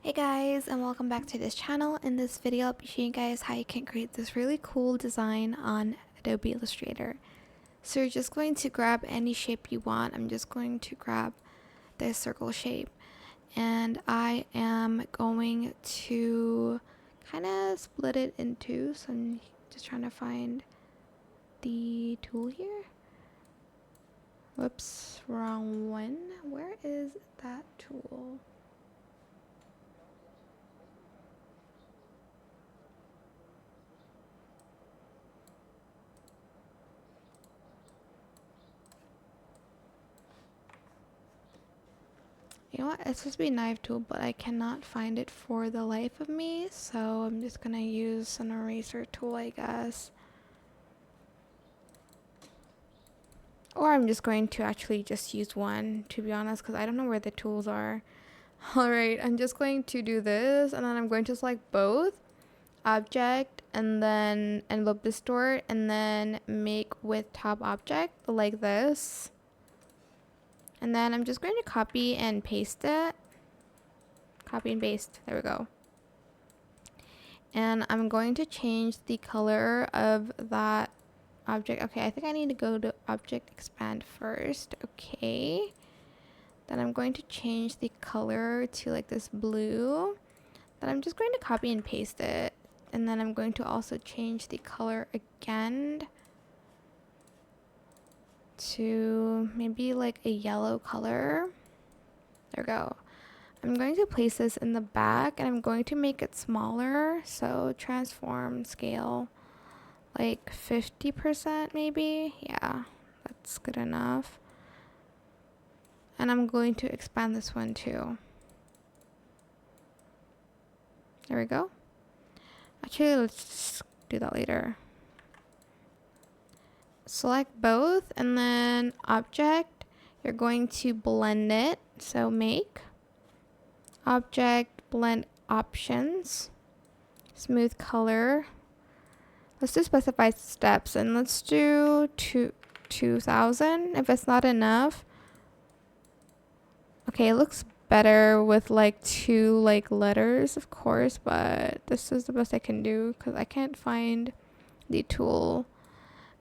Hey guys, and welcome back to this channel. In this video, I'll be showing you guys how you can create this really cool design on Adobe Illustrator. So you're just going to grab any shape you want. I'm just going to grab this circle shape, and I am going to kind of split it in two. So I'm just trying to find the tool here. Whoops, wrong one. Where is that tool? You know what? It's supposed to be knife tool, but I cannot find it for the life of me. So I'm just gonna use an eraser tool, I guess. Or I'm just going to actually just use one, to be honest, because I don't know where the tools are. Alright, I'm just going to do this, and then I'm going to select both. Object, and then envelope distort, and then make with top object, like this. And then I'm just going to copy and paste it. Copy and paste. There we go. And I'm going to change the color of that object. Okay, I think I need to go to object expand first. Okay. Then I'm going to change the color to like this blue. Then I'm just going to copy and paste it. And then I'm going to also change the color again to maybe like a yellow color. There we go. I'm going to place this in the back, and I'm going to make it smaller. So transform scale like 50% maybe. Yeah, that's good enough. And I'm going to expand this one too. There we go. Actually, let's just do that later. Select both, and then object, you're going to blend it. So make object, blend options, smooth color. Let's just specify steps, and let's do 2000 if it's not enough. Okay, it looks better with like two like letters, of course, but this is the best I can do because I can't find the tool.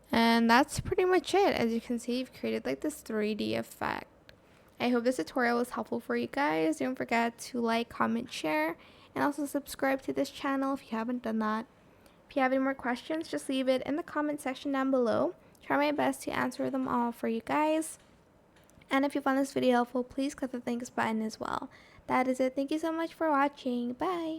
And that's pretty much it. As you can see, you've created like this 3D effect. I hope this tutorial was helpful for you guys. Don't forget to like, comment, share, and also subscribe to this channel if you haven't done that. If you have any more questions, just leave it in the comment section down below. Try my best to answer them all for you guys. And if you found this video helpful, please click the thanks button as well. That is it. Thank you so much for watching. Bye.